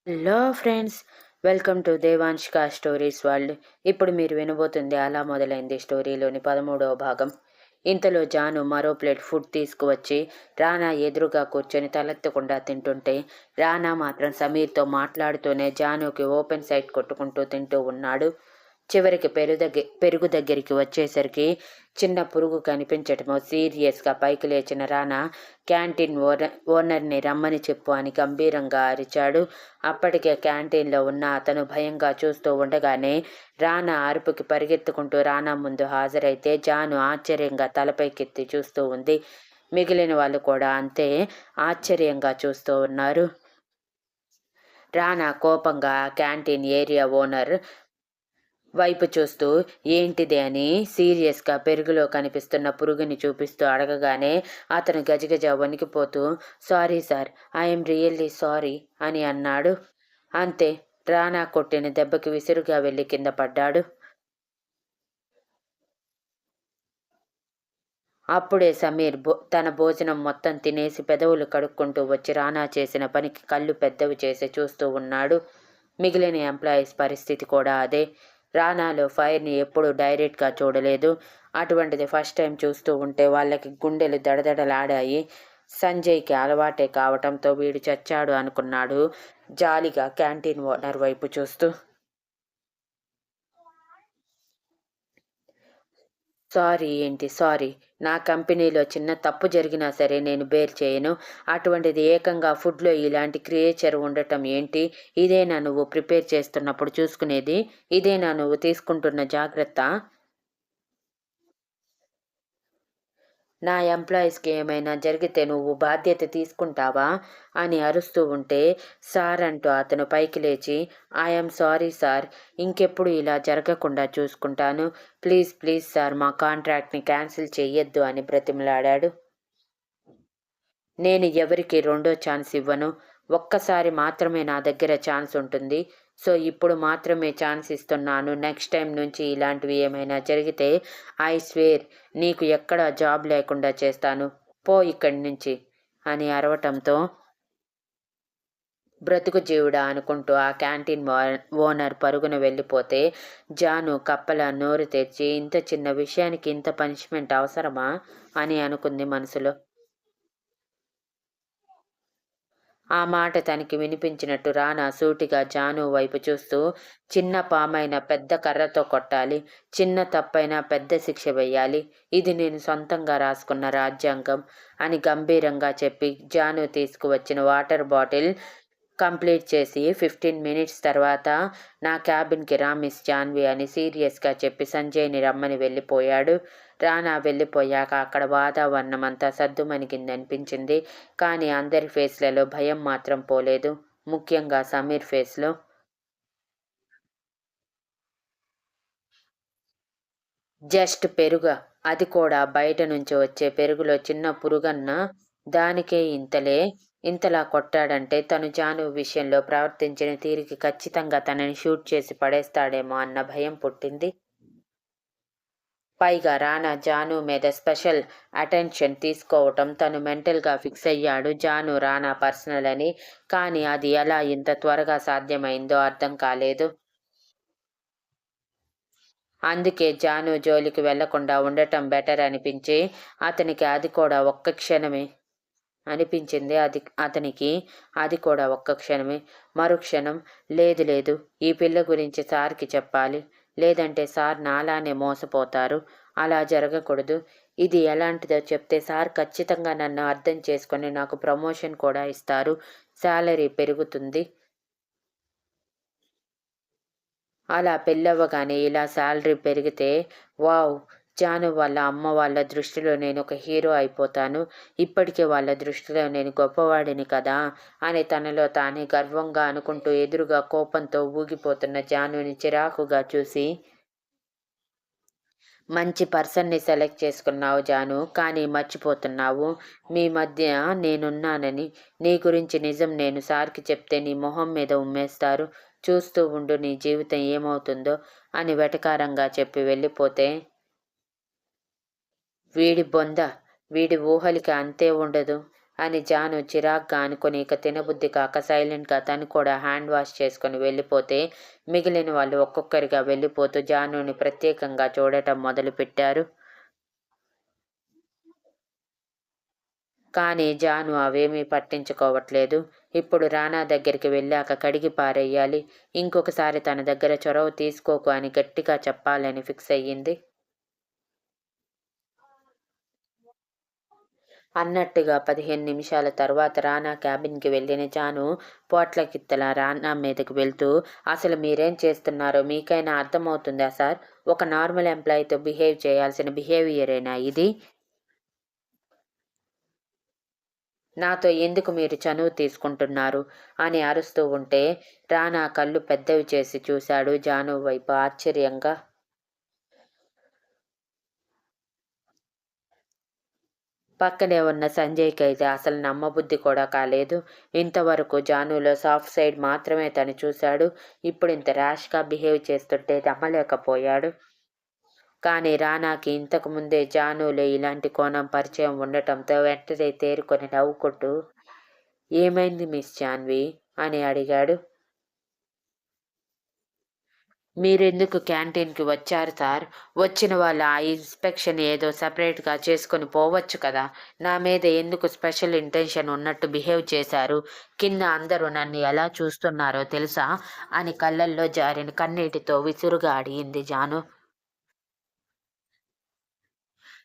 Hello friends, welcome to దేవాంష్క stories world. ఇప్పుడు మీరు వినబోతుంది అలా మొదలైంది స్టోరీలోని 13వ భాగం. ఇంతలో జాను మరో ప్లేట్ ఫుడ్ తీసుకువచ్చి రానా ఎదురుగా కూర్చొని తలెత్తకుండా తింటుంటే, రానా మాత్రం సమీర్తో మాట్లాడుతూనే జానుకి ఓపెన్ సైట్ కొట్టుకుంటూ తింటూ ఉన్నాడు. చివరికి పెరుగు దగ్గరికి వచ్చేసరికి చిన్న పురుగు కనిపించటమో సీరియస్గా పైకి లేచిన రానా, క్యాంటీన్ ఓనర్ని రమ్మని చెప్పు అని గంభీరంగా అరిచాడు. అప్పటికే క్యాంటీన్లో ఉన్న అతను భయంగా చూస్తూ ఉండగానే రానా అరుపుకి పరిగెత్తుకుంటూ రానా ముందు హాజరైతే జాను ఆశ్చర్యంగా తలపైకెత్తి చూస్తూ ఉంది. మిగిలిన వాళ్ళు కూడా అంతే ఆశ్చర్యంగా చూస్తూ ఉన్నారు. రానా కోపంగా క్యాంటీన్ ఏరియా ఓనర్ వైపు చూస్తూ ఏంటిది అని సీరియస్గా పెరుగులో కనిపిస్తున్న పురుగుని చూపిస్తూ అడగగానే అతను గజగజ వణికిపోతూ sorry sir, I'm really sorry అని అన్నాడు. అంతే, రానా కొట్టిన దెబ్బకి విసురుగా వెళ్ళి కింద పడ్డాడు. అప్పుడే సమీర్ తన భోజనం మొత్తం తినేసి పెదవులు కడుక్కుంటూ వచ్చి రానా చేసిన పనికి కళ్ళు పెద్దవి చేసి చూస్తూ ఉన్నాడు. మిగిలిన ఎంప్లాయీస్ పరిస్థితి కూడా అదే. రానాలో ఫైర్ని ఎప్పుడూ డైరెక్ట్గా చూడలేదు. అటువంటిది ఫస్ట్ టైం చూస్తూ ఉంటే వాళ్ళకి గుండెలు దడదడలాడాయి. సంజయ్కి అలవాటే కావటంతో వీడు చచ్చాడు అనుకున్నాడు జాలిగా క్యాంటీన్ ఓనర్ వైపు చూస్తూ. సారీ ఏంటి సారీ, నా కంపెనీలో చిన్న తప్పు జరిగినా సరే నేను బేర్ చేయను. అటువంటిది ఏకంగా ఫుడ్లో ఇలాంటి క్రియేచర్ ఉండటం ఏంటి? ఇదేనా నువ్వు ప్రిపేర్ చేస్తున్నప్పుడు చూసుకునేది? ఇదేనా నువ్వు తీసుకుంటున్న జాగ్రత్త? నా ఎంప్లాయీస్కి ఏమైనా జరిగితే నువ్వు బాధ్యత తీసుకుంటావా అని అరుస్తూ ఉంటే, సార్ అంటూ అతను పైకి లేచి, ఐఎమ్ సారీ సార్, ఇంకెప్పుడు ఇలా జరగకుండా చూసుకుంటాను. ప్లీజ్ ప్లీజ్ సార్, మా కాంట్రాక్ట్ని క్యాన్సిల్ చెయ్యొద్దు అని బ్రతిమలాడాడు. నేను ఎవరికి రెండో ఛాన్స్ ఇవ్వను. ఒక్కసారి మాత్రమే నా దగ్గర ఛాన్స్ ఉంటుంది. సో ఇప్పుడు మాత్రమే ఛాన్స్ ఇస్తున్నాను. నెక్స్ట్ టైం నుంచి ఇలాంటివి ఏమైనా జరిగితే ఐ స్వేర్ నీకు ఎక్కడా జాబ్ లేకుండా చేస్తాను. పో ఇక్కడి నుంచి అని అరవటంతో బ్రతుకు జీవుడా అనుకుంటూ ఆ క్యాంటీన్ ఓనర్ పరుగున వెళ్ళిపోతే జాను కప్పల నోరు తెరిచి ఇంత చిన్న విషయానికి ఇంత పనిష్మెంట్ అవసరమా అని అనుకుంది మనసులో. ఆ మాట తనకి వినిపించినట్టు రానా సూటిగా జాను వైపు చూస్తూ, చిన్న పామైనా పెద్ద కర్రతో కొట్టాలి, చిన్న తప్పైనా పెద్ద శిక్ష వెయ్యాలి, ఇది నేను సొంతంగా రాసుకున్న రాజ్యాంగం అని గంభీరంగా చెప్పి జాను తీసుకువచ్చిన వాటర్ బాటిల్ కంప్లీట్ చేసి 15 మినిట్స్ తర్వాత నా క్యాబిన్కి రా మిస్ జాన్వి అని సీరియస్గా చెప్పి సంజయ్ని రమ్మని వెళ్ళిపోయాడు. రానా వెళ్ళిపోయాక అక్కడ వాతావరణం అంతా సద్దుమణిగిందనిపించింది. కానీ అందరి ఫేస్లలో భయం మాత్రం పోలేదు, ముఖ్యంగా సమీర్ ఫేస్లో. జస్ట్ పెరుగ, అది కూడా బయట నుంచి వచ్చే పెరుగులో చిన్న పురుగన్న, దానికే ఇంతలా కొట్టాడంటే తను జాను విషయంలో ప్రవర్తించిన తీరుకి ఖచ్చితంగా తనని షూట్ చేసి పడేస్తాడేమో అన్న భయం పుట్టింది. పైగా రానా జాను మీద స్పెషల్ అటెన్షన్ తీసుకోవటం తను మెంటల్గా ఫిక్స్ అయ్యాడు జాను రానా పర్సనల్ అని. కానీ అది ఎలా ఇంత త్వరగా సాధ్యమైందో అర్థం కాలేదు. అందుకే జాను జోలికి వెళ్లకుండా ఉండటం బెటర్ అనిపించి అతనికి అది కూడా ఒక్క క్షణమే అనిపించింది. అతనికి అది కూడా ఒక్క క్షణమే. మరుక్షణం లేదు లేదు, ఈ పిల్ల గురించి సార్కి చెప్పాలి, లేదంటే సార్ నాలానే మోసపోతారు, అలా జరగకూడదు. ఇది ఎలాంటిదో చెప్తే సార్ ఖచ్చితంగా నన్ను అర్థం చేసుకొని నాకు ప్రమోషన్ కూడా ఇస్తారు, శాలరీ పెరుగుతుంది. అలా పెళ్ళవ్వగానే ఇలా శాలరీ పెరిగితే వావ్, జాను వాళ్ళ అమ్మ వాళ్ళ దృష్టిలో నేను ఒక హీరో అయిపోతాను, ఇప్పటికే వాళ్ళ దృష్టిలో నేను గొప్పవాడిని కదా అని తనలో తానే గర్వంగా అనుకుంటూ ఎదురుగా కోపంతో ఊగిపోతున్న జానుని చిరాకుగా చూసి, మంచి పర్సన్ని సెలెక్ట్ చేసుకున్నావు జాను, కానీ మర్చిపోతున్నావు మీ మధ్య నేనున్నానని. నీ గురించి నిజం నేను సార్కి చెప్తే నీ మొహం మీద ఉమ్మేస్తారు, చూస్తూ ఉండు నీ జీవితం ఏమవుతుందో అని వెటకారంగా చెప్పి వెళ్ళిపోతే, వీడి బొంద, వీడి ఊహలకి అంతే ఉండదు అని జాను చిరాగ్గా అనుకుని ఇక తినబుద్ధి కాక సైలెంట్గా తను కూడా హ్యాండ్ వాష్ చేసుకుని వెళ్ళిపోతే మిగిలిన వాళ్ళు ఒక్కొక్కరిగా వెళ్ళిపోతూ జానుని ప్రత్యేకంగా చూడటం మొదలుపెట్టారు. కానీ జాను అవేమీ పట్టించుకోవట్లేదు. ఇప్పుడు రానా దగ్గరికి వెళ్ళాక కడిగి పారేయాలి. ఇంకొకసారి తన దగ్గర చొరవ తీసుకోకు అని గట్టిగా చెప్పాలని ఫిక్స్ అయ్యింది. అన్నట్టుగా 15 నిమిషాల తర్వాత రానా క్యాబిన్‌కి వెళ్ళిన జాను పోట్లగిత్తల రానా మీదకి వెళ్తూ, "అసలు మీరేం చేస్తున్నారో మీకైనా అర్థమవుతుందా సార్? ఒక నార్మల్ ఎంప్లాయీతో బిహేవ్ చేయాల్సిన బిహేవియరేనా ఇది? నాతో ఎందుకు మీరు చనువు తీసుకుంటున్నారు?" అని అరుస్తూ ఉంటే, రానా కళ్ళు పెద్దవి చేసి చూశాడు జాను వైపు ఆశ్చర్యంగా. పక్కనే ఉన్న సంజయ్‌కైతే అసలు నమ్మబుద్ధి కూడా కాలేదు. ఇంతవరకు జానులో సాఫ్ట్ సైడ్ మాత్రమే తను చూశాడు. ఇప్పుడింత ర్యాష్‌గా బిహేవ్ చేస్తుంటే నమ్మలేకపోయాడు. కానీ రానాకి ఇంతకు ముందే జానులో ఇలాంటి కోణం పరిచయం ఉండటంతో వెంటనే తేరుకొని నవ్వుకుంటూ, "ఏమైంది మిస్ జాన్వి?" అని అడిగాడు. "మీరెందుకు క్యాంటీన్‌కి వచ్చారు సార్? వచ్చిన వాళ్ళు ఆ ఇన్స్‌పెక్షన్ ఏదో సెపరేట్‌గా చేసుకొని పోవచ్చు కదా! నా మీద ఎందుకు స్పెషల్ ఇంటెన్షన్ ఉన్నట్టు బిహేవ్ చేశారు? కింద అందరూ నన్ను ఎలా చూస్తున్నారో తెలుసా?" అని కళ్ళల్లో జారిన కన్నీటితో విసురుగా అడిగింది జాను.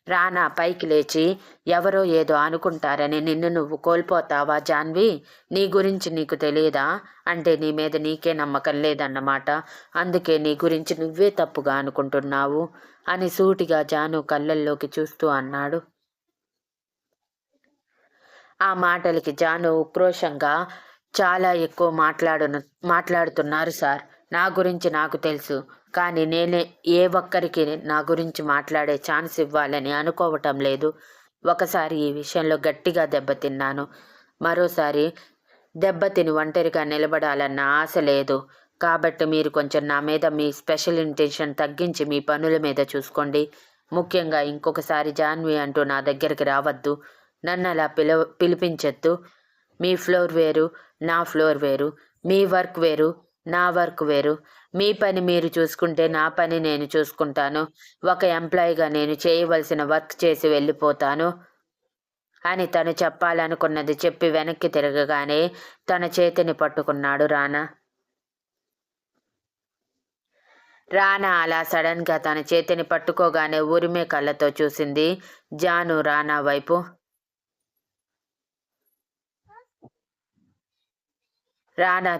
రానా పైకి లేచి, "ఎవరో ఏదో అనుకుంటారని నిన్ను నువ్వు కోల్పోతావా జాన్వి? నీ గురించి నీకు తెలీదా? అంటే నీ మీద నీకే నమ్మకం లేదన్నమాట. అందుకే నీ గురించి నువ్వే తప్పుగా అనుకుంటున్నావు" అని సూటిగా జాను కళ్ళల్లోకి చూస్తూ అన్నాడు. ఆ మాటలకి జాను ఉక్రోషంగా, "చాలా ఎక్కువ మాట్లాడుతున్నారు సార్. నా గురించి నాకు తెలుసు. కానీ నేనే ఏ ఒక్కరికి నా గురించి మాట్లాడే ఛాన్స్ ఇవ్వాలని అనుకోవటం లేదు. ఒకసారి ఈ విషయంలో గట్టిగా దెబ్బతిన్నాను. మరోసారి దెబ్బతిని ఒంటరిగా నిలబడాలన్న ఆశ లేదు. కాబట్టి మీరు కొంచెం నా మీద మీ స్పెషల్ ఇంటెన్షన్ తగ్గించి మీ పనుల మీద చూసుకోండి. ముఖ్యంగా ఇంకొకసారి జాన్వి అంటూ నా దగ్గరికి రావద్దు. నన్నలా పిలిపించొద్దు. మీ ఫ్లోర్ వేరు, నా ఫ్లోర్ వేరు. మీ వర్క్ వేరు, నా వర్క్ వేరు. మీ పని మీరు చూసుకుంటే నా పని నేను చూసుకుంటాను. ఒక ఎంప్లాయీగా నేను చేయవలసిన వర్క్ చేసి వెళ్ళిపోతాను" అని తను చెప్పాలనుకున్నది చెప్పి వెనక్కి తిరగగానే తన చేతిని పట్టుకున్నాడు రానా. రానా అలా సడన్‌గా తన చేతిని పట్టుకోగానే ఉరిమే కళ్ళతో చూసింది జాను రానా వైపు. రానా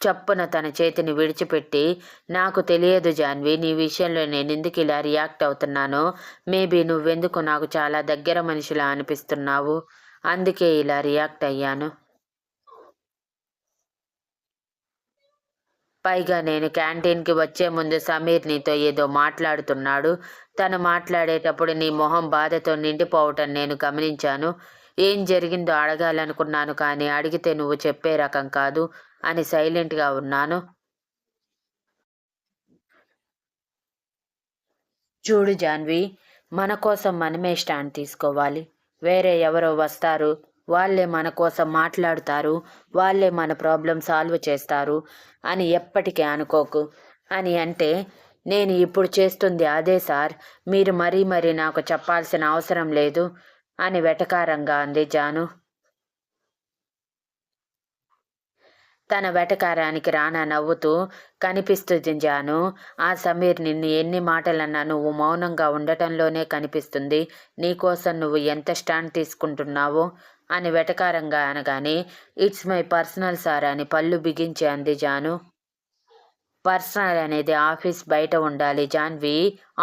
చప్పున తన చేతిని విడిచిపెట్టి, "నాకు తెలియదు జాన్వి, నీ విషయంలో నేనెందుకు ఇలా రియాక్ట్ అవుతున్నానో. మేబీ నువ్వెందుకో నాకు చాలా దగ్గర మనిషిలా అనిపిస్తున్నావు. అందుకే ఇలా రియాక్ట్ అయ్యాను. పైగా నేను క్యాంటీన్‌కి వచ్చే ముందు సమీర్ నీతో ఏదో మాట్లాడుతున్నాడు. తను మాట్లాడేటప్పుడు నీ మొహం బాధతో నిండిపోవటం నేను గమనించాను. ఏం జరిగిందో అడగాలనుకున్నాను కానీ అడిగితే నువ్వు చెప్పే రకం కాదు" అని సైలెంట్‌గా ఉన్నాను. "చూడు జాన్వి, మన కోసం మనమే స్టాండ్ తీసుకోవాలి. వేరే ఎవరో వస్తారు. వాళ్ళే మన కోసం మాట్లాడుతారు. వాళ్ళే మన ప్రాబ్లమ్ సాల్వ్ చేస్తారు అని ఎప్పటికీ అనుకోకు" అని అంటే, "నేను ఇప్పుడు చేస్తుంది అదే సార్. మీరు మరీ మరీ నాకు చెప్పాల్సిన అవసరం లేదు" అని వెటకారంగా అంది జాను. తన వెటకారానికి రానా నవ్వుతూ, "కనిపిస్తుంది జాను. ఆ సమీర్ నిన్ను ఎన్ని మాటలన్నా నువ్వు మౌనంగా ఉండటంలోనే కనిపిస్తుంది. నీకోసం నువ్వు ఎంత స్టాండ్ తీసుకుంటున్నావో" అని వెటకారంగా అనగానే, "ఇట్స్ మై పర్సనల్ సార్" అని పళ్ళు బిగించి అంది జాను. పర్సనల్ అనేది ఆఫీస్ బయట ఉండాలి జాన్వి.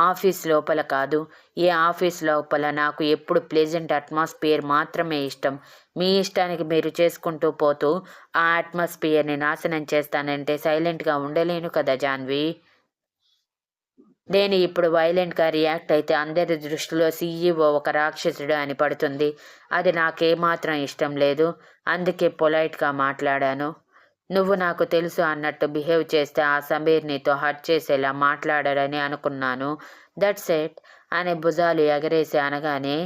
ఆఫీస్ లోపల కాదు. ఏ ఆఫీస్ లోపల నాకు ఎప్పుడు ప్లెజెంట్ అట్మాస్ఫియర్ మాత్రమే ఇష్టం. మీ ఇష్టానికి మీరు చేసుకుంటూ పోతూ ఆ అట్మాస్ఫియర్‌ని నాశనం చేస్తానంటే సైలెంట్‌గా ఉండలేను కదా జాన్వి. నేను ఇప్పుడు వైలెంట్‌గా రియాక్ట్ అయితే అందరి దృష్టిలో సీఈఓ ఒక రాక్షసుడు అని పడుతుంది. అది నాకేమాత్రం ఇష్టం లేదు. అందుకే పొలైట్‌గా మాట్లాడాను. నువ్వు నాకు తెలుసు అన్నట్టు బిహేవ్ చేస్తే ఆ సమీర్ నీతో హర్ట్ చేసేలా మాట్లాడడని అనుకున్నాను. దట్స్ ఇట్ అని భుజాలు ఎగరేసి అనగానే,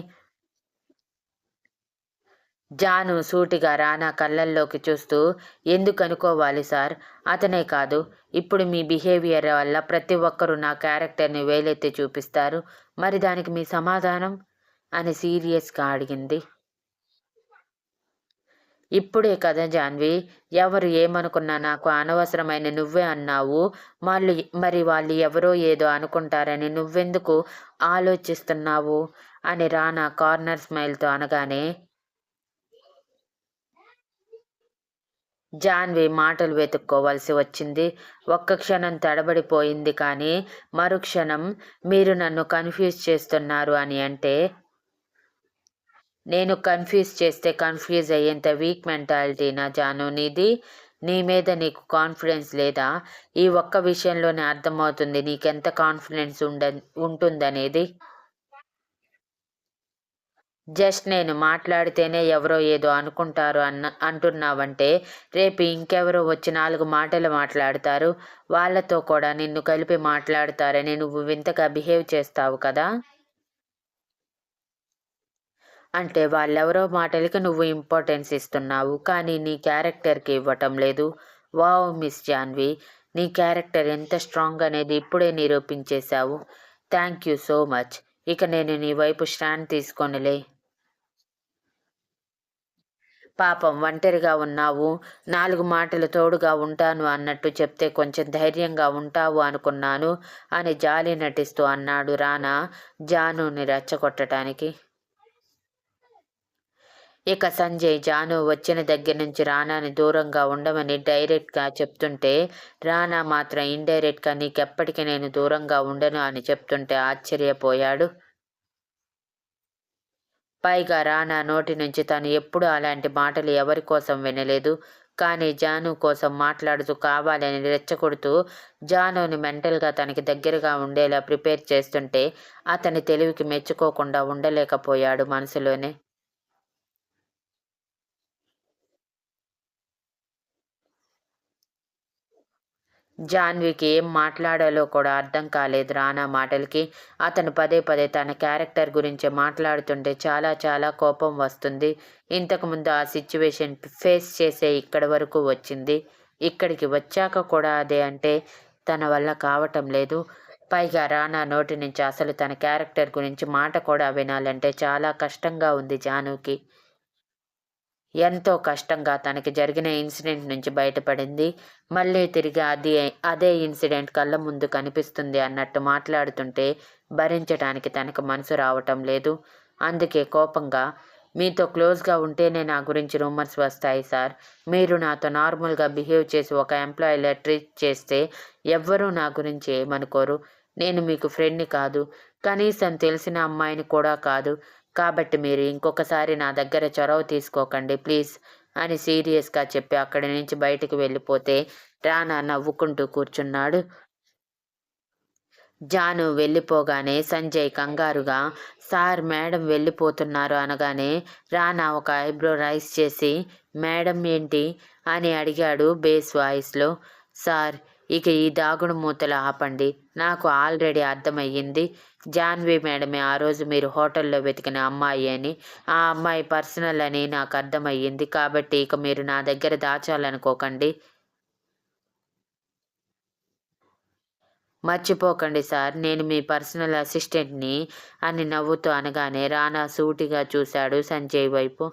జాను సూటిగా రానా కళ్ళల్లోకి చూస్తూ, ఎందుకనుకోవాలి సార్? అతనే కాదు, ఇప్పుడు మీ బిహేవియర్ వల్ల ప్రతి ఒక్కరూ నా క్యారెక్టర్ని వేలెత్తి చూపిస్తారు. మరి దానికి మీ సమాధానం? అని సీరియస్గా అడిగింది. ఇప్పుడే కదా జాన్వి, ఎవరు ఏమనుకున్నా నాకు అనవసరమైన నువ్వే అన్నావు. వాళ్ళు మరి వాళ్ళు ఎవరో ఏదో అనుకుంటారని నువ్వెందుకు ఆలోచిస్తున్నావు? అని రానా కార్నర్ స్మైల్తో అనగానే జాన్వి మాటలు వెతుక్కోవాల్సి వచ్చింది. ఒక్క క్షణం తడబడిపోయింది. కానీ మరుక్షణం, మీరు నన్ను కన్ఫ్యూజ్ చేస్తున్నారు అని అంటే, నేను కన్ఫ్యూజ్ చేస్తే కన్ఫ్యూజ్ అయ్యేంత వీక్ మెంటాలిటీనా జాను నీది? నీ మీద నీకు కాన్ఫిడెన్స్ లేదా? ఈ ఒక్క విషయంలోనే అర్థమవుతుంది నీకెంత కాన్ఫిడెన్స్ ఉంటుందనేది. జస్ట్ నేను మాట్లాడితేనే ఎవరో ఏదో అనుకుంటారు అంటున్నావంటే, రేపు ఇంకెవరో వచ్చి 4 మాటలు మాట్లాడతారు. వాళ్ళతో కూడా నిన్ను కలిపి మాట్లాడతారని నువ్వు వింతగా బిహేవ్ చేస్తావు కదా! అంటే వాళ్ళెవరో మాటలకి నువ్వు ఇంపార్టెన్స్ ఇస్తున్నావు. కానీ నీ క్యారెక్టర్‌కి ఇవ్వటం లేదు. వావ్! మిస్ జాన్వి, నీ క్యారెక్టర్ ఎంత స్ట్రాంగ్ అనేది ఇప్పుడే నిరూపించేశావు. Thank you so much. ఇక నేను నీ వైపు స్టాండ్ తీసుకోనులే. పాపం ఒంటరిగా ఉన్నావు. 4 మాటలు తోడుగా ఉంటాను అన్నట్టు చెప్తే కొంచెం ధైర్యంగా ఉంటావు అనుకున్నాను అని జాలి నటిస్తూ అన్నాడు రానా జానుని రెచ్చగొట్టడానికి. ఇక సంజయ్ జాను వచ్చిన దగ్గర నుంచి రానాని దూరంగా ఉండమని డైరెక్ట్గా చెప్తుంటే, రానా మాత్రం ఇండైరెక్ట్గా నీకెప్పటికీ నేను దూరంగా ఉండను అని చెప్తుంటే ఆశ్చర్యపోయాడు. పైగా రానా నోటి నుంచి తను ఎప్పుడూ అలాంటి మాటలు ఎవరి కోసం వినలేదు. కానీ జాను కోసం మాట్లాడుతూ కావాలని రెచ్చగొడుతూ జానుని మెంటల్గా తనకి దగ్గరగా ఉండేలా ప్రిపేర్ చేస్తుంటే అతని తెలివికి మెచ్చుకోకుండా ఉండలేకపోయాడు మనసులోనే. జాన్వికి ఏం మాట్లాడాలో కూడా అర్థం కాలేదు రానా మాటలకి. అతను పదే పదే తన క్యారెక్టర్ గురించి మాట్లాడుతుంటే చాలా చాలా కోపం వస్తుంది. ఇంతకుముందు ఆ సిచ్యువేషన్ ఫేస్ చేసే ఇక్కడి వరకు వచ్చింది. ఇక్కడికి వచ్చాక కూడా అదే అంటే తన వల్ల కావటం లేదు. పైగా రానా నోటి నుంచి అసలు తన క్యారెక్టర్ గురించి మాట కూడా వినాలంటే చాలా కష్టంగా ఉంది జానుకి. ఎంతో కష్టంగా తనకి జరిగిన ఇన్సిడెంట్ నుంచి బయటపడింది. మళ్ళీ తిరిగి అదే ఇన్సిడెంట్ కళ్ళ ముందు కనిపిస్తుంది అన్నట్టు మాట్లాడుతుంటే భరించటానికి తనకు మనసు రావటం లేదు. అందుకే కోపంగా, మీతో క్లోజ్గా ఉంటేనే నా గురించి రూమర్స్ వస్తాయి సార్. మీరు నాతో నార్మల్గా బిహేవ్ చేసి ఒక ఎంప్లాయీలా ట్రీట్ చేస్తే ఎవ్వరూ నా గురించి ఏమనుకోరు. నేను మీకు ఫ్రెండ్ని కాదు. కనీసం తెలిసిన అమ్మాయిని కూడా కాదు. కాబట్టి మీరు ఇంకొకసారి నా దగ్గర చొరవ తీసుకోకండి ప్లీజ్ అని సీరియస్గా చెప్పి అక్కడి నుంచి బయటికి వెళ్ళిపోతే రానా నవ్వుకుంటూ కూర్చున్నాడు. జాను వెళ్ళిపోగానే సంజయ్ కంగారుగా, సార్ మేడం వెళ్ళిపోతున్నారు అనగానే రానా ఒక ఐబ్రో రైస్ చేసి, మేడం ఏంటి అని అడిగాడు బేస్ వాయిస్లో. సార్, ఇక ఈ దాగుడు మూతలు ఆపండి. నాకు ఆల్రెడీ అర్థమయ్యింది. జాన్వి మేడమే ఆ రోజు మీరు హోటల్లో వెతికిన అమ్మాయి అని. ఆ అమ్మాయి పర్సనల్ అని నాకు అర్థమయ్యింది. కాబట్టి ఇక మీరు నా దగ్గర దాచాలనుకోకండి. మర్చిపోకండి సార్, నేను మీ పర్సనల్ అసిస్టెంట్ని అని నవ్వుతూ అనగానే రానా సూటిగా చూశాడు సంజయ్ వైపు.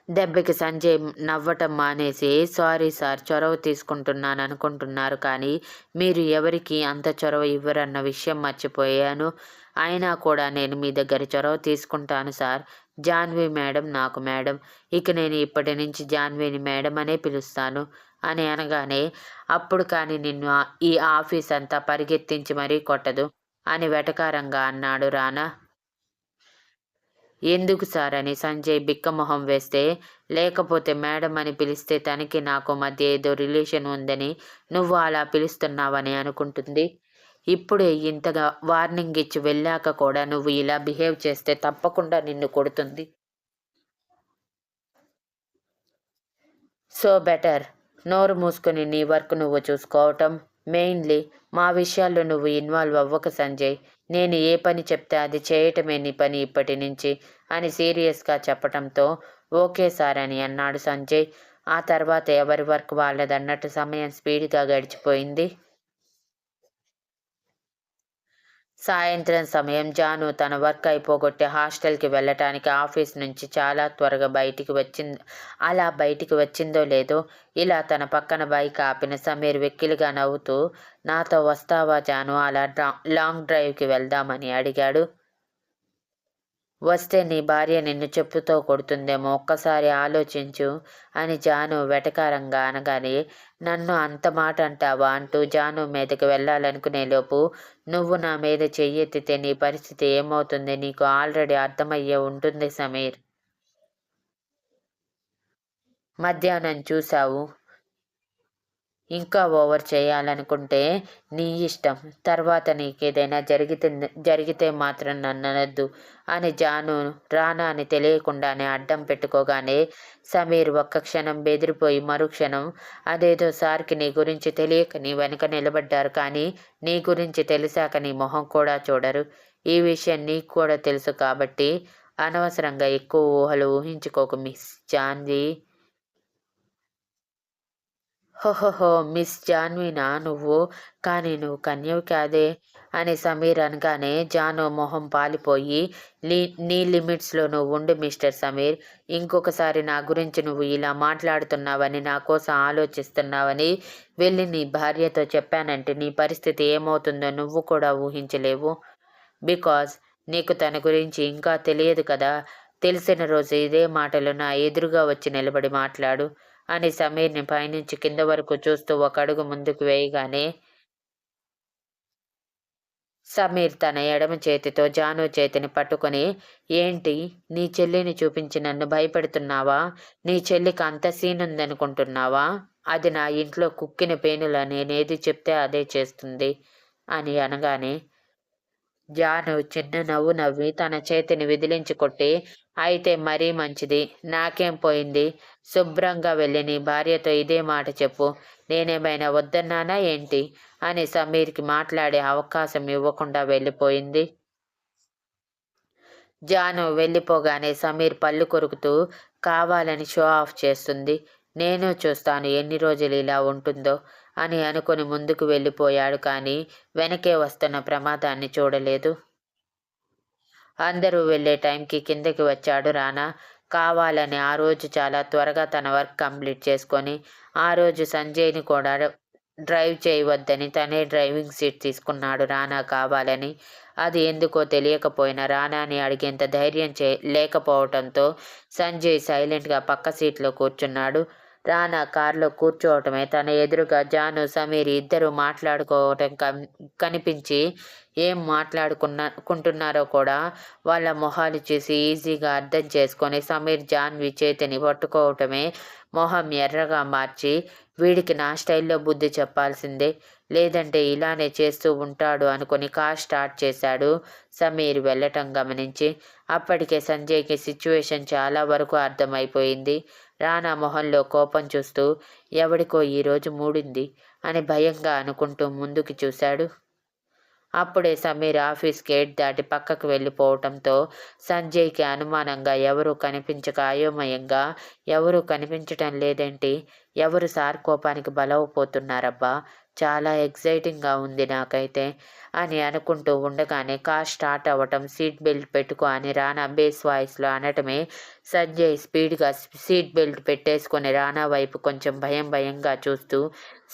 దెబ్బకి సంజయ్ నవ్వటం మానేసి, సారీ సార్, చొరవ తీసుకుంటున్నాననుకుంటున్నారు కానీ మీరు ఎవరికీ అంత చొరవ ఇవ్వరన్న విషయం మర్చిపోయాను. అయినా కూడా నేను మీ దగ్గర చొరవ తీసుకుంటాను సార్. జాన్వి మేడం నాకు మేడం. ఇక నేను ఇప్పటి నుంచి జాన్విని మేడం అనే పిలుస్తాను అని అనగానే, అప్పుడు కానీ నిన్ను ఈ ఆఫీస్ అంతా పరిగెత్తించి మరీ కొట్టదు అని వెటకారంగా అన్నాడు రానా. ఎందుకు సార్ అని సంజయ్ బిక్కమొహం వేస్తే, లేకపోతే మేడం అని పిలిస్తే తనకి నాకు మధ్య ఏదో రిలేషన్ ఉందని నువ్వు అలా పిలుస్తున్నావని అనుకుంటుంది. ఇప్పుడే ఇంతగా వార్నింగ్ ఇచ్చి వెళ్ళాక కూడా నువ్వు ఇలా బిహేవ్ చేస్తే తప్పకుండా నిన్ను కొడుతుంది. సో బెటర్ నోరు మూసుకొని నీ వర్క్ నువ్వు చూసుకోవటం. మెయిన్లీ మా విషయాల్లో నువ్వు ఇన్వాల్వ్ అవ్వక సంజయ్. నేను ఏ పని చెప్తే అది చేయటమే నీ పని ఇప్పటి నుంచి అని సీరియస్గా చెప్పటంతో ఓకే సార్ అని అన్నాడు సంజయ్. ఆ తర్వాత ఎవరి వర్క్ వాళ్ళదన్నట్టు సమయం స్పీడ్గా గడిచిపోయింది. సాయంత్రం సమయం జాను తన వర్క్ అయిపోగొట్టి హాస్టల్కి వెళ్ళటానికి ఆఫీస్ నుంచి చాలా త్వరగా బయటికి వచ్చిందో లేదో ఇలా తన పక్కన బైక్ ఆపిన సమీర్ వెక్కిలిగా నవ్వుతూ నాతో వస్తావా జాను, అలా లాంగ్ డ్రైవ్కి వెళ్దామని అడిగాడు. వస్తే నీ భార్య నిన్ను చెప్పుతో కొడుతుందేమో, ఒక్కసారి ఆలోచించు అని జాను వెటకారంగా అనగానే నన్ను అంత మాట అంటావా అంటూ జాను మీదకి వెళ్ళాలనుకునేలోపు నువ్వు నా మీద చెయ్యెత్తితే నీ పరిస్థితి ఏమవుతుంది నీకు ఆల్రెడీ అర్థమయ్యే ఉంటుంది సమీర్. మధ్యాహ్నం చూశావు, ఇంకా ఓవర్ చేయాలనుకుంటే నీ ఇష్టం. తర్వాత నీకేదైనా జరిగితే మాత్రం నన్ననొద్దు అని జాను రానాని తెలియకుండానే అడ్డం పెట్టుకోగానే సమీర్ ఒక్క క్షణం బెదిరిపోయి మరుక్షణం అదేదో సార్కి నీ గురించి తెలియక నీ వెనక నిలబడ్డారు, కానీ నీ గురించి తెలిసాక నీ మొహం కూడా చూడరు. ఈ విషయం నీకు కూడా తెలుసు కాబట్టి అనవసరంగా ఎక్కువ ఊహలు ఊహించుకోకు మిస్ జాన్వి. హోహోహో, మిస్ జాన్వీనా నువ్వు? కానీ నువ్వు కన్యవి కాదే అని సమీర్ అనగానే జాను మొహం పాలిపోయి నీ లిమిట్స్లో నువ్వు ఉండు మిస్టర్ సమీర్. ఇంకొకసారి నా గురించి నువ్వు ఇలా మాట్లాడుతున్నావని, నా కోసం ఆలోచిస్తున్నావని వెళ్ళి నీ భార్యతో చెప్పానంటే నీ పరిస్థితి ఏమవుతుందో నువ్వు కూడా ఊహించలేవు. బికాజ్ నీకు తన గురించి ఇంకా తెలియదు కదా. తెలిసిన రోజు ఇదే మాటలు నా ఎదురుగా వచ్చి నిలబడి మాట్లాడు అని సమీర్ని పైనుంచి కింద వరకు చూస్తూ ఒక అడుగు ముందుకు వేయగానే సమీర్ తన ఎడమ చేతితో జాను చేతిని పట్టుకొని ఏంటి నీ చెల్లిని చూపించి నన్ను భయపెడుతున్నావా? నీ చెల్లికి అంత సీన్ ఉందనుకుంటున్నావా? అది నా ఇంట్లో కుక్కిన పేనులా నేనేది చెప్తే అదే చేస్తుంది అని అనగానే జాను చిన్న నవ్వు నవ్వి తన చేతిని విదిలించి కొట్టి అయితే మరీ మంచిది, నాకేం పోయింది. శుభ్రంగా వెళ్ళి నీ భార్యతో ఇదే మాట చెప్పు. నేనేమైనా వద్దన్నానా ఏంటి అని సమీర్కి మాట్లాడే అవకాశం ఇవ్వకుండా వెళ్ళిపోయింది. జాను వెళ్ళిపోగానే సమీర్ పళ్ళు కొరుకుతూ కావాలని షో ఆఫ్ చేస్తుంది. నేను చూస్తాను ఎన్ని రోజులు ఇలా ఉంటుందో అని అనుకుని ముందుకు వెళ్ళిపోయాడు, కానీ వెనకే వస్తున్న ప్రమాదాన్ని చూడలేదు. అందరూ వెళ్ళే టైంకి కిందకి వచ్చాడు రానా. కావాలని ఆ రోజు చాలా త్వరగా తన వర్క్ కంప్లీట్ చేసుకొని ఆ రోజు సంజయ్ని కూడా డ్రైవ్ చేయవద్దని తనే డ్రైవింగ్ సీట్ తీసుకున్నాడు రానా కావాలని. అది ఎందుకో తెలియకపోయినా రానాని అడిగేంత ధైర్యం లేకపోవడంతో సంజయ్ సైలెంట్గా పక్క సీట్లో కూర్చున్నాడు. రానా కారులో కూర్చోవటమే తన ఎదురుగా జాను సమీర్ ఇద్దరు మాట్లాడుకోవటం కనిపించి ఏం మాట్లాడుకుంటున్నారో కూడా వాళ్ళ మొహాలు చూసి ఈజీగా అర్థం చేసుకొని సమీర్ జాన్వి చేతిని పట్టుకోవటమే మొహం ఎర్రగా మార్చి వీడికి నా స్టైల్లో బుద్ధి చెప్పాల్సిందే, లేదంటే ఇలానే చేస్తూ ఉంటాడు అనుకుని కార్ స్టార్ట్ చేశాడు. సమీర్ వెళ్ళటం గమనించి అప్పటికే సంజయ్కి సిచ్యువేషన్ చాలా వరకు అర్థమైపోయింది. రానా మొహంలో కోపం చూస్తూ ఎవడికో ఈరోజు మూడింది అని భయంగా అనుకుంటూ ముందుకు చూశాడు. అప్పుడే సమీర్ ఆఫీస్ గేట్ దాటి పక్కకు వెళ్ళిపోవటంతో సంజయ్కి అనుమానంగా ఎవరూ కనిపించక అయోమయంగా ఎవరూ కనిపించటం లేదేంటి, ఎవరు సార్ కోపానికి బలవపోతున్నారబ్బా, చాలా ఎగ్జైటింగ్గా ఉంది నాకైతే అని అనుకుంటూ ఉండగానే కార్ స్టార్ట్ అవ్వటం, సీట్ బెల్ట్ పెట్టుకో అని రానా బేస్ వాయిస్లో అనటమే సంజయ్ స్పీడ్గా సీట్ బెల్ట్ పెట్టేసుకొని రానా వైపు కొంచెం భయంగా చూస్తూ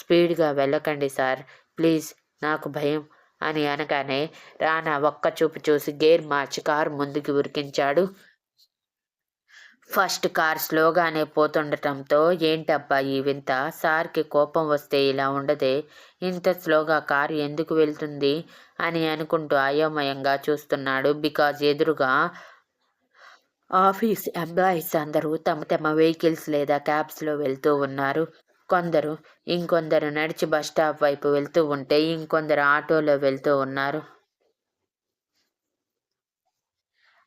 స్పీడ్గా వెళ్ళకండి సార్ ప్లీజ్, నాకు భయం అని అనగానే రానా ఒక్క చూపు చూసి గేర్ మార్చి కారు ముందుకు ఉరికించాడు. ఫస్ట్ కార్ స్లోగానే పోతుండటంతో ఏంటబ్బా ఈ వింత, సార్కి కోపం వస్తే ఇలా ఉండదే, ఇంత స్లోగా కారు ఎందుకు వెళ్తుంది అని అనుకుంటూ అయోమయంగా చూస్తున్నాడు. బికాజ్ ఎదురుగా ఆఫీస్ ఎంప్లాయీస్ అందరూ తమ తమ వెహికల్స్ లేదా క్యాబ్స్లో వెళ్తూ ఉన్నారు. ఇంకొందరు నడిచి బస్టాప్ వైపు వెళ్తూ ఉంటే ఇంకొందరు ఆటోలో వెళ్తూ ఉన్నారు.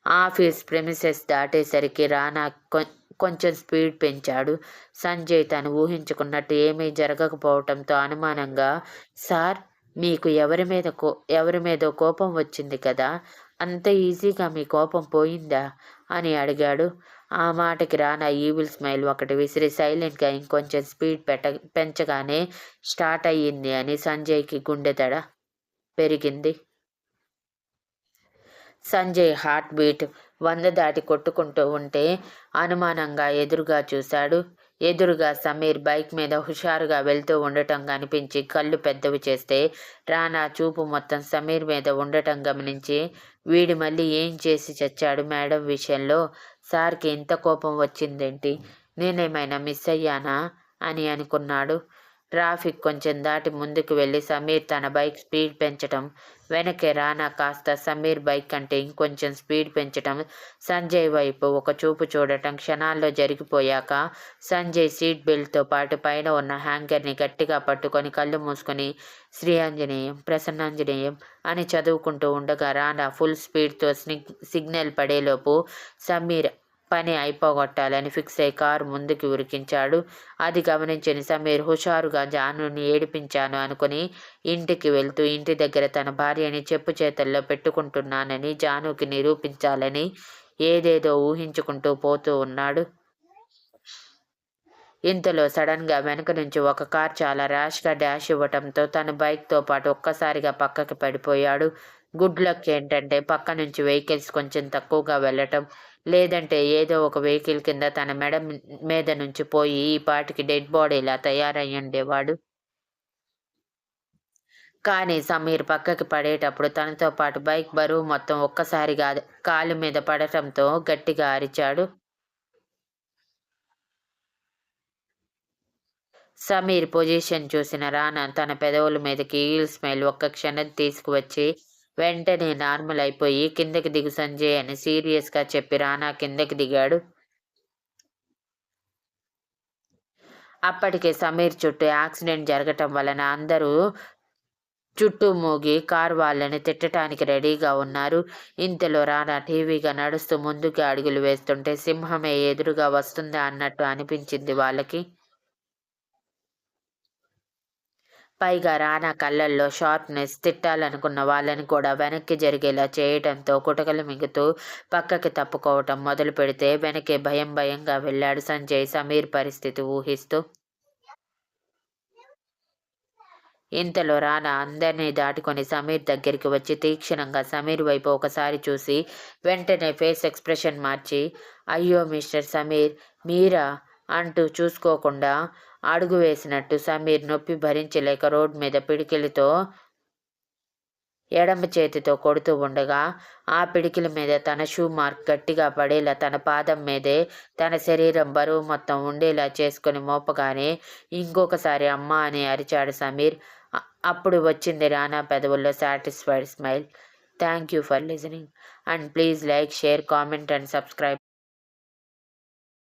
ఆఫీస్ ప్రెమిసెస్ దాటేసరికి రానా కొంచెం స్పీడ్ పెంచాడు. సంజయ్ తను ఊహించుకున్నట్టు ఏమీ జరగకపోవటంతో అనుమానంగా, సార్, మీకు ఎవరి మీదో కోపం వచ్చింది కదా, అంత ఈజీగా మీ కోపం పోయిందా అని అడిగాడు. ఆ మాటకి రానా ఈవిల్ స్మైల్ ఒకటి విసిరి సైలెంట్గా ఇంకొంచెం స్పీడ్ పెంచగానే స్టార్ట్ అయ్యింది అని సంజయ్కి గుండె దడ పెరిగింది. సంజయ్ హార్ట్ బీట్ 100 దాటి కొట్టుకుంటూ ఉంటే అనుమానంగా ఎదురుగా చూశాడు. ఎదురుగా సమీర్ బైక్ మీద హుషారుగా వెళ్తూ ఉండటం కనిపించి కళ్ళు పెద్దవి చేస్తే రానా చూపు మొత్తం సమీర్ మీద ఉండటం గమనించి, వీడు మళ్ళీ ఏం చేసి చచ్చాడు మేడం విషయంలో? సార్కి ఇంత కోపం వచ్చిందేంటి? నేనేమైనా మిస్ అయ్యానా అని అనుకున్నాడు. ట్రాఫిక్ కొంచెం దాటి ముందుకు వెళ్ళి సమీర్ తన బైక్ స్పీడ్ పెంచటం, వెనకే రానా కాస్త సమీర్ బైక్ కంటే ఇంకొంచెం స్పీడ్ పెంచటం, సంజయ్ వైపు ఒక చూపు చూడటం క్షణాల్లో జరిగిపోయాక సంజయ్ సీట్ బెల్ట్తో పాటు పైన ఉన్న హ్యాంగర్ని గట్టిగా పట్టుకొని కళ్ళు మూసుకొని శ్రీ ఆంజనేయం ప్రసన్నాంజనేయం అని చదువుకుంటూ ఉండగా రానా ఫుల్ స్పీడ్తో సిగ్నల్ పడేలోపు సమీర్ పని అయిపోగొట్టాలని ఫిక్స్ అయి కారు ముందుకు ఉరికించాడు. అది గమనించిన సమీర్ హుషారుగా జానుని ఏడిపించాను అనుకుని ఇంటికి వెళ్తూ ఇంటి దగ్గర తన భార్యని చెప్పు చేతల్లో పెట్టుకుంటున్నానని జానుకి నిరూపించాలని ఏదేదో ఊహించుకుంటూ పోతూ ఉన్నాడు. ఇంతలో సడన్గా వెనక నుంచి ఒక కార్ చాలా ర్యాష్గా డాష్ ఇవ్వటంతో తన బైక్తో పాటు ఒక్కసారిగా పక్కకి పడిపోయాడు. గుడ్ లక్ ఏంటంటే పక్క నుంచి వెహికల్స్ కొంచెం తక్కువగా వెళ్ళటం, లేదంటే ఏదో ఒక వెహికల్ కింద తన మెడ మీద నుంచి పోయి ఈ పాటికి డెడ్ బాడీలా తయారయ్యుండేవాడు. కానీ సమీర్ పక్కకి పడేటప్పుడు తనతో పాటు బైక్ బరువు మొత్తం ఒక్కసారిగా కాలు మీద పడటంతో గట్టిగా అరిచాడు. సమీర్ పొజిషన్ చూసిన రానా తన పెదవుల మీదకి ఈల్ స్మైల్ ఒక్క క్షణం తీసుకువచ్చి వెంటనే నార్మల్ అయిపోయి కిందకి దిగు సంజయ్ అని సీరియస్గా చెప్పి రానా కిందకి దిగాడు. అప్పటికే సమీర్ చుట్టూ యాక్సిడెంట్ జరగటం వలన అందరూ చుట్టూ మూగి కార్ వాళ్ళని తిట్టడానికి రెడీగా ఉన్నారు. ఇంతలో రానా టీవీగా నడుస్తూ ముందుకు అడుగులు వేస్తుంటే సింహమే ఎదురుగా వస్తుందా అన్నట్టు అనిపించింది వాళ్ళకి. పైగా రానా కళ్ళల్లో షార్ప్నెస్ తిట్టాలనుకున్న వాళ్ళని కూడా వెనక్కి జరిగేలా చేయటంతో కుటకలు మింగుతూ పక్కకి తప్పుకోవటం మొదలు పెడితే వెనకే భయంగా వెళ్ళాడు సంజయ్ సమీర్ పరిస్థితి ఊహిస్తూ. ఇంతలో రానా అందరినీ దాటుకొని సమీర్ దగ్గరికి వచ్చి తీక్షణంగా సమీర్ వైపు ఒకసారి చూసి వెంటనే ఫేస్ ఎక్స్ప్రెషన్ మార్చి, అయ్యో మిస్టర్ సమీర్, మీరా అంటూ చూసుకోకుండా అడుగు వేసినట్టు సమీర్ నొప్పి భరించలేక రోడ్ మీద పిడికిలితో ఎడమ చేతితో కొడుతూ ఉండగా ఆ పిడికిలి మీద తన షూ మార్క్ గట్టిగా పడేలా తన పాదం మీదే తన శరీరం బరువు మొత్తం ఉండేలా చేసుకుని మోపగానే ఇంకొకసారి అమ్మా అని అరిచాడు సమీర్. అప్పుడు వచ్చింది రానా పెదవుల్లో satisfied smile. Thank you for listening and please like, share, comment and subscribe.